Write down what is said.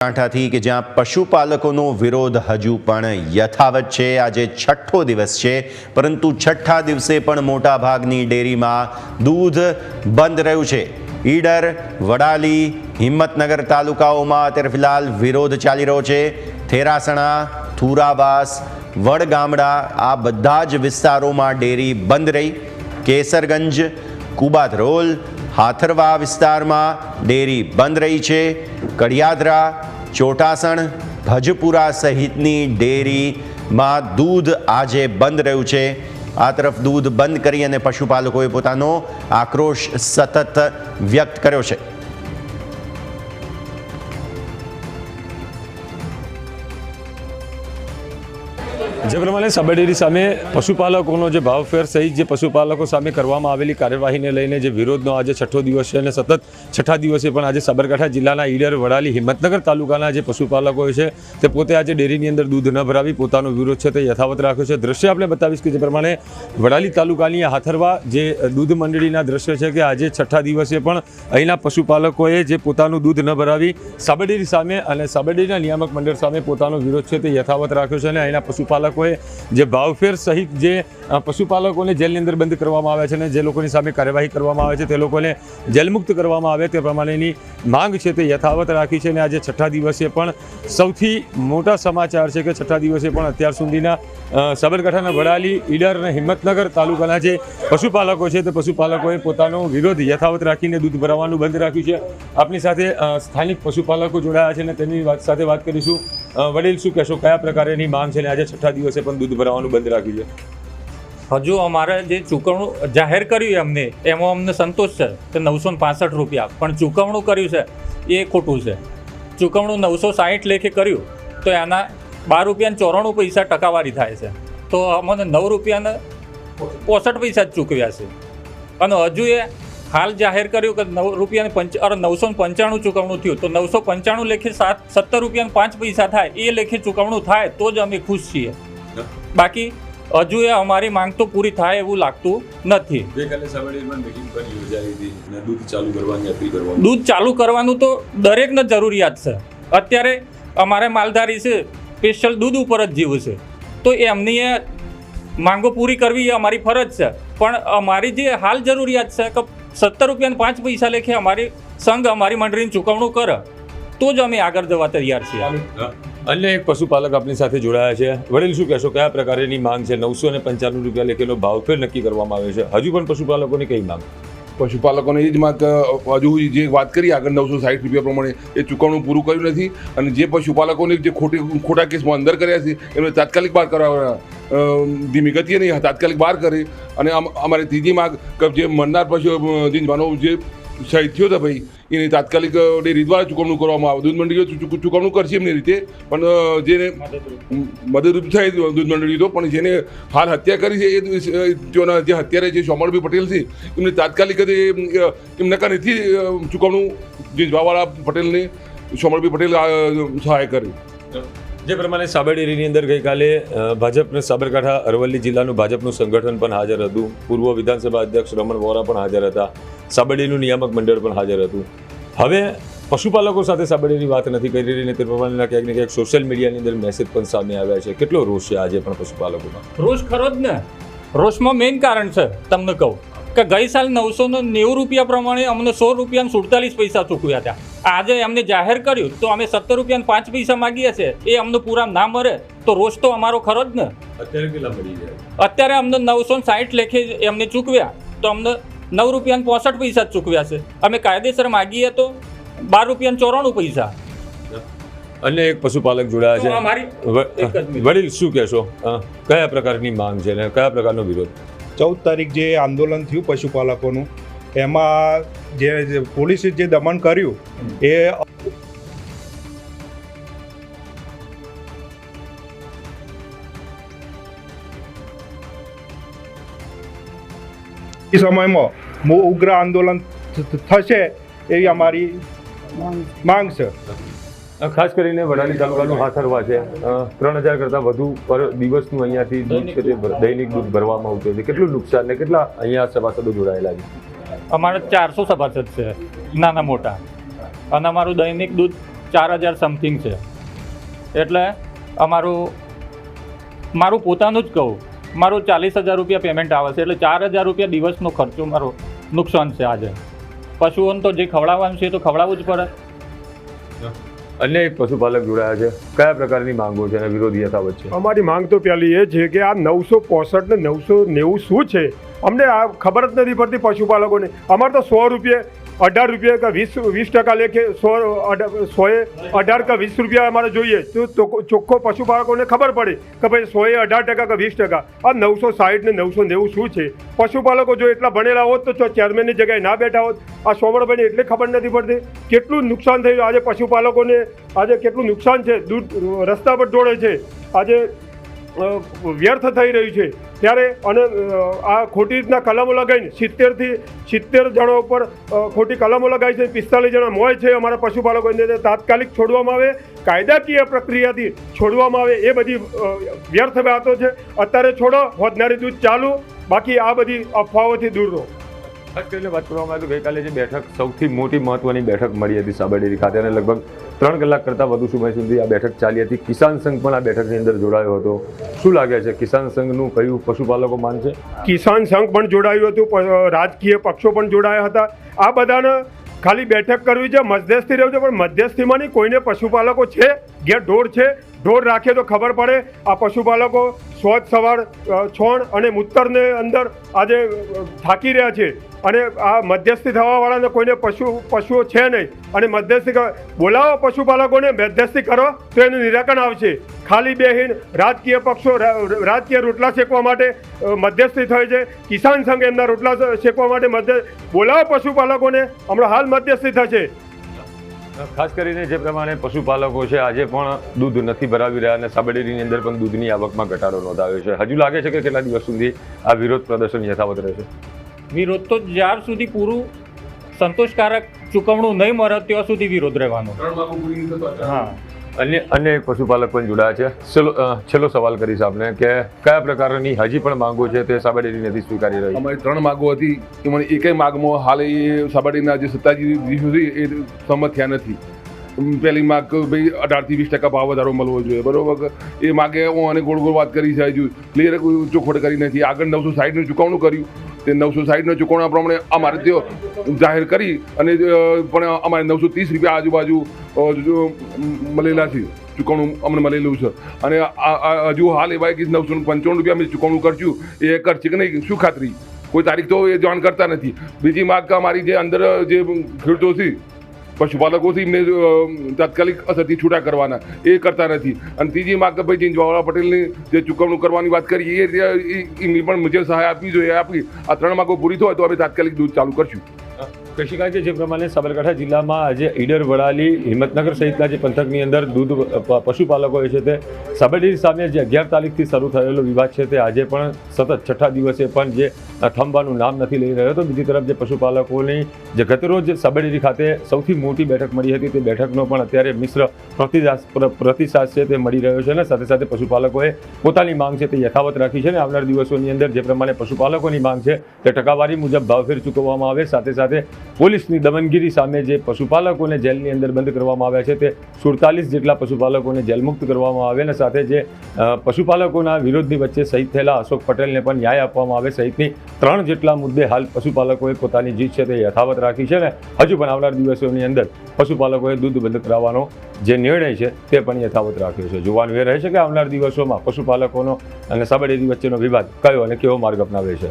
કાંઠાથી કે જ્યાં પશુપાલકોનો વિરોધ હજુ પણ યથાવત છે। આજે છઠ્ઠો દિવસ છે, પરંતુ છઠ્ઠા દિવસે પણ મોટા ભાગની ડેરીમાં દૂધ બંધ રહ્યું છે। ઈડર, વડાલી, હિંમતનગર તાલુકાઓમાં અત્યારે ફિલહાલ વિરોધ ચાલી રહ્યો છે। થેરાસણા, થુરાવાસ, વડગામડા આ બધા જ વિસ્તારોમાં ડેરી બંધ રહી। કેસરગંજ, કુબાધરોલ, હાથરવા વિસ્તારમાં ડેરી બંધ રહી છે। કડિયાદરા, ચોટાસણ, ભજપુરા સહિતની ડેરીમાં દૂધ આજે બંધ રહ્યું છે। આ તરફ દૂધ બંધ કરી અને પશુપાલકોએ પોતાનો આક્રોશ સતત વ્યક્ત કર્યો છે। જે પ્રમાણે સબ ડેરી સામે પશુપાલકોનો જે ભાવફેર સહિત જે પશુપાલકો સામે કરવામાં આવેલી કાર્યવાહીને લઈને જે વિરોધનો આજે છઠ્ઠો દિવસ છે અને સતત છઠ્ઠા દિવસે પણ આજે સાબરકાંઠા જિલ્લાના ઈડર, વડાલી, હિંમતનગર તાલુકાના જે પશુપાલકો છે તે પોતે આજે ડેરીની અંદર દૂધ ન ભરાવી પોતાનો વિરોધ છે તે યથાવત રાખ્યો છે। દ્રશ્ય આપણે બતાવીશ કે જે પ્રમાણે વડાલી તાલુકાની હાથરવા જે દૂધ મંડળીના દ્રશ્ય છે કે આજે છઠ્ઠા દિવસે પણ અહીંના પશુપાલકોએ જે પોતાનું દૂધ ન ભરાવી સબ ડેરી સામે અને સબ ડેરીના નિયામક મંડળ સામે પોતાનો વિરોધ છે તે યથાવત રાખ્યો છે અને અહીંના પશુપાલકો જે ભાવફેર સહિત જે પશુપાલકોને જેલની અંદર બંધ કરવામાં આવે છે અને જે લોકોની સામે કાર્યવાહી કરવામાં આવે છે તે લોકોને જેલમુક્ત કરવામાં આવે તે પ્રમાણેની માંગ છે તે યથાવત રાખી છે। અને આજે છઠ્ઠા દિવસે પણ સૌથી મોટા સમાચાર છે કે છઠ્ઠા દિવસે પણ અત્યાર સુધીના સાબરકાંઠાના વડાલી, ઈડર અને હિંમતનગર તાલુકાના જે પશુપાલકો છે તે પશુપાલકોએ પોતાનો વિરોધ યથાવત રાખીને દૂધ ભરાવવાનું બંધ રાખ્યું છે। આપની સાથે સ્થાનિક પશુપાલકો જોડાયા છે અને તેની સાથે વાત કરીશું। વડીલ, શું કહેશો, કયા પ્રકારની માંગ છે અને આજે છઠ્ઠા દિવસે પણ દૂધ ભરાવાનું બંધ રાખ્યું છે? હજુ અમારે જે ચૂકવણું જાહેર કર્યું અમને એમાં અમને સંતોષ છે કે 965 રૂપિયા, પણ ચૂકવણું કર્યું છે એ ખોટું છે। ચૂકવણું 960 લેખે કર્યું તો એના 12 રૂપિયા 94 પૈસા ટકાવારી થાય છે, તો અમને 9 રૂપિયા 65 પૈસા જ ચૂકવ્યા છે। અને હજુ એ હાલ જાહેર કર્યું કે 9 રૂપિયા 995 ચૂકવણું થયું, તો 995 લેખે 17 રૂપિયા 5 પૈસા થાય એ લેખે ચૂકવણું થાય તો જ અમે ખુશ છીએ। બાકી હજુ એ અમારી માંગ તો પૂરી થાય એવું લાગતું નથી। દૂધ ચાલુ કરવાનું તો દરેકને જરૂરિયાત છે। અત્યારે અમારે માલધારી છે, સ્પેશિયલ દૂધ ઉપર જ જીવ છે, તો એમની એ માંગો પૂરી કરવી એ અમારી ફરજ છે। પણ અમારી જે હાલ જરૂરિયાત છે કે 17 રૂપિયા 5 પૈસા લેખે અમારી સંઘ અમારી મંડળીને ચૂકવણું કરે તો જ અમે આગળ જવા તૈયાર છીએ। અન્ય એક પશુપાલક આપની સાથે જોડાયા છે। વડીલ, શું કહેશો, કયા પ્રકારની માંગ છે? 995 રૂપિયા લેખેનો ભાવફેર નક્કી કરવામાં આવ્યો છે, હજુ પણ પશુપાલકોની કઈ માંગ? પશુપાલકોને એ જ માંગ, હજુ જે વાત કરી આગળ 960 રૂપિયા પ્રમાણે એ ચૂકવણું પૂરું કર્યું નથી અને જે પશુપાલકોને જે ખોટા કેસમાં અંદર કર્યા છે એમને તાત્કાલિક બહાર કરવા, ધીમી ગતિએ નહીં, તાત્કાલિક બહાર કરે। અને અમારી ત્રીજી માંગ કે જે મરનાર પશુ જે શહીદ થયો હતો ભાઈ એની તાત્કાલિક ડેરી દ્વારા ચૂકવણું કરવામાં આવે। દૂધ મંડળીઓ ચૂકવણું કરશે એમની રીતે, પણ જેને મદદરૂપ થાય દૂધ મંડળીઓ તો, પણ જેને હાલ હત્યા કરી છે એ જે હત્યારા જે સોમણભાઈ પટેલ છે એમને તાત્કાલિક એમ નકારીથી ચૂકવણું જે જવાવાળા પટેલને સોમણભાઈ પટેલ સહાય કરે। જે પ્રમાણે સાબર ડેરીની અંદર ગઈકાલે ભાજપને સાબરકાંઠા અરવલ્લી જિલ્લાનું ભાજપનું સંગઠન પણ હાજર હતું, પૂર્વ વિધાનસભા અધ્યક્ષ રમણ વોરા પણ હાજર હતા, સાબર ડેરીનું નિયામક મંડળ પણ હાજર હતું। હવે પશુપાલકો સાથે સાબર ડેરી વાત નથી કરી રહી ને તે પ્રમાણેના ક્યાંક ને ક્યાંક સોશિયલ મીડિયાની અંદર મેસેજ પણ સામે આવ્યા છે। કેટલો રોષ છે આજે પણ પશુપાલકોમાં? રોષ ખરો જ ને। રોષમાં મેઇન કારણ છે તમને કહું કે ગઈ સાલ 990 રૂપિયા પ્રમાણે અમને 100 રૂપિયા 47 પૈસા ચૂકવ્યા હતા। આજે એમને જાહેર કર્યું તો અમે 17 રૂપિયા 5 પૈસા માગીએ છીએ, એ અમને પૂરા ના મળે તો રોષ તો અમારો ખરો જ ને। અત્યારે કેટલા મળી જાય? અત્યારે અમને 960 લેખે એમને ચૂકવ્યા તો અમને 9 રૂપિયા 65 પૈસા જ ચૂકવ્યા છે। અમે કાયદેસર માગીએ તો 12 રૂપિયા 94 પૈસા। અન્ય એક પશુપાલક જોડાયા છે। વડીલ, શું કહેશો, કયા પ્રકારની માંગ છે અને કયા પ્રકારનો વિરોધ? 14 તારીખ જે આંદોલન થયું પશુપાલકોનું, એમાં જે પોલીસે જે દમન કર્યું એ સમયમાં ઉગ્ર આંદોલન થશે એવી અમારી માંગ છે। ખાસ કરીને વડાલી તાલુકાનું હાથરવા છે, 3000 કરતાં વધુ પર દિવસનું અહીંયાથી દૂધ છે તે દૈનિક દૂધ ભરવામાં આવતું છે। કેટલું નુકસાન ને કેટલા અહીંયા સભાસદો જોડાયેલા છે? અમારે 400 સભાસદ છે, નાના મોટા, અને અમારું દૈનિક દૂધ 4000 સમથિંગ છે. એટલે મારું પોતાનું જ કહું, મારું 40,000 રૂપિયા પેમેન્ટ આવે છે, એટલે 4,000 રૂપિયા દિવસનો ખર્ચો મારો નુકસાન છે. આજે પશુઓને તો જે ખવડાવવાનું છે એ તો ખવડાવવું જ પડે. અન્ય એક પશુપાલક જોડાયા છે, કયા પ્રકારની માંગો છે અને વિરોધ યથાવત છે? અમારી માંગ તો પહેલી એ છે કે આ 965 ને 990 શું છે, અમને આ ખબર જ નથી પડતી પશુપાલકોને. અમારે તો 100 રૂપિયા 18 રૂપિયા કે 20% લેખે 118 કે 20 રૂપિયા અમારે જોઈએ તો ચોખ્ખો પશુપાલકોને ખબર પડે કે ભાઈ 118% કે 20%. આ 960 ને 990 શું છે? પશુપાલકો જો એટલા ભણેલા હોત તો ચેરમેનની જગ્યાએ ના બેઠા હોત. આ સોમણભાઈને એટલે ખબર નથી પડતી કેટલું નુકસાન થયું આજે પશુપાલકોને. આજે કેટલું નુકસાન છે, દૂધ રસ્તા પર દોડે છે, આજે વ્યર્થ થઈ રહ્યું છે. ત્યારે અને આ ખોટી રીતના કલમો લગાવીને 70 જણા ઉપર ખોટી કલમો લગાવી છે. 45 જણા મોય છે અમારા પશુપાલકોને. તાત્કાલિક છોડવામાં આવે, કાયદાકીય પ્રક્રિયાથી છોડવામાં આવે. એ બધી વ્યર્થ વાતો છે. અત્યારે છોડો, હોદનારી દૂધ ચાલુ, બાકી આ બધી અફવાઓથી દૂર રહો. ખાસ કરીને વાત કરવામાં આવે તો ગઈકાલે જે બેઠક સૌથી મોટી મહત્વની બેઠક મળી હતી સાબર ડેરી ખાતે અને લગભગ 3 કલાક કરતાં વધુ સમય સુધી આ બેઠક ચાલી હતી. કિસાન સંઘ પણ આ બેઠકની અંદર જોડાયો હતો. શું લાગે છે, કિસાન સંઘનું કયું પશુપાલકો માનશે? કિસાન સંઘ પણ જોડાયું હતું, રાજકીય પક્ષો પણ જોડાયા હતા. આ બધાને ખાલી બેઠક કરવી છે, મધ્યસ્થી રહેવું છે, પણ મધ્યસ્થીમાં નહીં. કોઈને પશુપાલકો છે, ઘેર ઢોર છે, ઢોર રાખે તો ખબર પડે. આ પશુપાલકો સોજ સવાર છોણ અને મૂતરને અંદર આજે થાકી રહ્યા છે અને આ મધ્યસ્થી થવાવાળાને કોઈને પશુઓ છે નહીં. અને મધ્યસ્થી બોલાવો પશુપાલકોને, મધ્યસ્થી કરો તો એનું નિરાકરણ આવશે. ખાલી બેહીન રાજકીય પક્ષો રાજકીય રોટલા શેકવા માટે મધ્યસ્થી થાય છે. કિસાન સંઘ એમના રોટલા શેકવા માટે બોલાવો પશુપાલકોને, હમણાં હાલ મધ્યસ્થી થશે. ખાસ કરીને જે પ્રમાણે પશુપાલકો છે આજે પણ દૂધ નથી ભરાવી રહ્યા અને સાબર ડેરીની અંદર પણ દૂધની આવકમાં ઘટાડો નોંધાયો છે. હજુ લાગે છે કે કેટલા દિવસ સુધી આ વિરોધ પ્રદર્શન યથાવત રહેશે? વિરોધ તો જ્યાર સુધી પૂરું સંતોષકારક ચૂકવણું નહીં મળે ત્યાં સુધી વિરોધ રહેવાનો. હા. અન્ય એક પશુપાલક પણ જોડાયા છે. છેલ્લો સવાલ કરીશ આપને કે કયા પ્રકારની હજી પણ માંગો છે તે સાબર ડેરી નથી સ્વીકારી રહી? અમારી 3 માગો હતી, એમાં એકેય માગમાં હાલ એ સાબર ડેરીના જે સત્તાજી હતી એ સંમત થયા નથી. પહેલી માગ કે ભાઈ 18 થી 20% ભાવ વધારો મળવો જોઈએ, બરોબર. એ માગે હું અને ગોળ ગોળ વાત કરી છે, હજુ ક્લિયર ચોખવટ કરી નથી. આગળ 960નું ચૂકવણું કર્યું, તે 960નું ચૂકવણા પ્રમાણે અમારે તેઓ જાહેર કરી અને પણ અમારે 930 રૂપિયા આજુબાજુ મળેલા છે, ચૂકવણું અમને મળેલું છે. અને હજુ હાલ એવા કે 995 રૂપિયા અમે ચૂકવણું કરશું, એ કરશે કે નહીં શું ખાતરી? કોઈ તારીખ તો એ જાણ કરતા નથી. બીજી માગ કે અમારી જે અંદર જે ખેડૂતો છે પશુપાલકોથી એમને તાત્કાલિક અસરથી છૂટા કરવાના, એ કરતા નથી. અને ત્રીજી માગ કે ભાઈ જિંજવાવાળા પટેલની જે ચૂકવણું કરવાની વાત કરી એમની પણ મુજબ સહાય આપવી જોઈએ, આપી. આ 3 માગો પૂરી થાય તો અમે તાત્કાલિક દૂધ ચાલુ કરશું. કહી શકાય કે જે પ્રમાણે સાબરકાંઠા જિલ્લામાં આજે ઈડર, વડાલી, હિંમતનગર સહિતના જે પંથકની અંદર દૂધ પશુપાલકો છે તે સાબર ડેરી સામે જે 11 તારીખથી શરૂ થયેલો વિવાદ છે તે આજે પણ સતત 6થા દિવસે પણ જે થંભાનું નામ નથી લઈ રહ્યો હતો. બીજી તરફ જે પશુપાલકોની જે ગતરોજ સાબર ડેરી ખાતે સૌથી મોટી બેઠક મળી હતી તે બેઠકનો પણ અત્યારે મિશ્ર પ્રતિસાદ છે તે મળી રહ્યો છે અને સાથે સાથે પશુપાલકોએ પોતાની માંગ છે તે યથાવત રાખી છે અને આવનાર દિવસોની અંદર જે પ્રમાણે પશુપાલકોની માંગ છે તે ટકાવારી મુજબ ભાવફેર ચૂકવવામાં આવે. સાથે સાથે પોલીસની દમનગીરી સામે જે પશુપાલકોને જેલની અંદર બંધ કરવામાં આવ્યા છે તે 47 જેટલા પશુપાલકોને જેલમુક્ત કરવામાં આવે અને સાથે જે પશુપાલકોના વિરોધની વચ્ચે શહીદ થયેલા અશોક પટેલને પણ ન્યાય આપવામાં આવે સહિતની 3 જેટલા મુદ્દે હાલ પશુપાલકોએ પોતાની જીત છે તે યથાવત રાખી છે અને હજુ પણ આવનાર દિવસોની અંદર પશુપાલકોએ દૂધ બંધ કરાવવાનો જે નિર્ણય છે તે પણ યથાવત રાખ્યો છે. જોવાનું એ રહે છે કે આવનાર દિવસોમાં પશુપાલકોનો અને સાબર ડેરી વચ્ચેનો વિવાદ કયો અને કેવો માર્ગ અપનાવે છે.